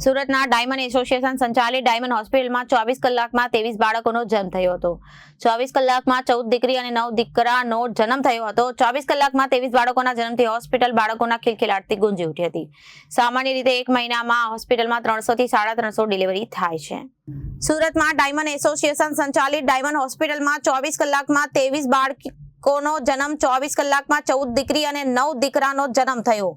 સુરતના diamond association સંચાલિત diamond હોસ્પિટલમાં 24 કલાકમાં 23 બાળકોનો જન્મ થયો હતો. 24 કલાકમાં 14 દીકરી અને 9 દીકરાનો જન્મ થયો હતો. 24 કલાકમાં 23 બાળકોના જન્મથી હોસ્પિટલ બાળકોના ખિલખિલાટથી ગુંજી ઉઠી હતી. સામાન્ય રીતે એક મહિનામાં હોસ્પિટલમાં 300 થી 350 ડિલિવરી થાય છે. સુરતમાં ડાયમંડ એસોસિએશન સંચાલિત ડાયમંડ હોસ્પિટલમાં 24 કલાકમાં 23 બાળકોનો જન્મ, 24 કલાકમાં 14 દીકરી અને 9 દીકરાનો જન્મ થયો.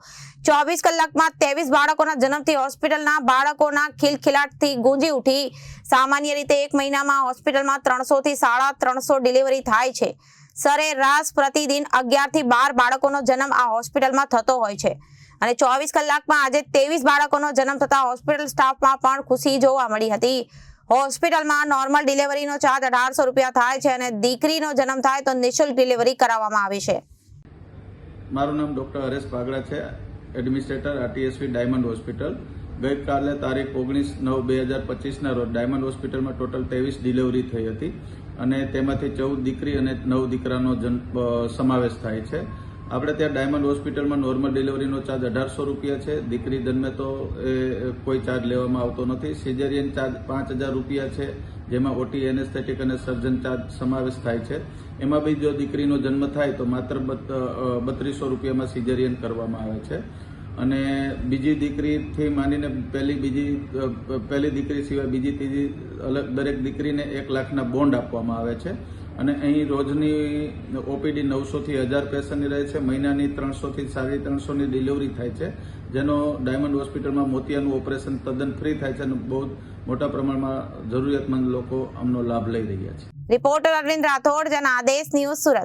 24 કલાકમાં 23 બાળકોના જન્મથી હોસ્પિટલના બાળકોના ખિલખિલાટથી ગુંજી ઉઠી. સામાન્ય રીતે એક મહિનામાં હોસ્પિટલમાં 300 થી 350 ડિલિવરી થાય છે. સરેરાશ પ્રતિદિન 11 થી 12 બાળકોનો જન્મ આ હોસ્પિટલમાં થતો હોય છે અને 24 કલાકમાં આજે 23 બાળકોનો જન્મ થતા હોસ્પિટલ સ્ટાફમાં પણ ખુશી જોવા મળી હતી. હોસ્પિટલમાં નોર્મલ ડિલિવરીનો ચાર્જ 1800 રૂપિયા થાય છે અને દીકરીનો જન્મ થાય તો નિઃશુલ્ક ડિલિવરી કરાવવામાં આવે છે. મારું નામ ડૉક્ટર હરેશ પાગડા છે, એડમિનિસ્ટ્રેટર આરટીએસવી ડાયમંડ હોસ્પિટલ. ગઈકાલે તારીખ 19/9/2025ના રોજ ડાયમંડ હોસ્પિટલમાં ટોટલ 23 ડિલિવરી થઈ હતી અને તેમાંથી 14 દીકરી અને 9 દીકરાનો સમાવેશ થાય છે. આપણે ત્યાં ડાયમંડ હોસ્પિટલમાં નોર્મલ ડિલિવરીનો ચાર્જ 1800 રૂપિયા છે. દીકરી જન્મે તો કોઈ ચાર્જ લેવામાં આવતો નથી. સિઝેરિયન ચાર્જ 5000 રૂપિયા છે, જેમાં ઓટી, એનેસ્થેટિક અને સર્જન ચાર્જ સમાવેશ થાય છે. એમાં બી જો દીકરીનો જન્મ થાય તો માત્ર 3200 રૂપિયામાં સિઝેરિયન કરવામાં આવે છે અને બીજી દીકરીથી માંડીને પહેલી દીકરી સિવાય બીજી, ત્રીજી અલગ દરેક દીકરીને 1 લાખના બોન્ડ આપવામાં આવે છે અને અહીં રોજની ઓપીડી 900 થી 1000 પેશન્ટની રહે છે. મહિનાની 300 થી 350ની ડિલિવરી થાય છે, જેનો ડાયમંડ હોસ્પિટલમાં મોતિયાનું ઓપરેશન તદ્દન ફ્રી થાય છે અને બહુ મોટા પ્રમાણમાં જરૂરિયાતમંદ લોકો આમનો લાભ લઈ રહ્યા છે. Reporter Arvind Rathod, Janadesh news, Surat.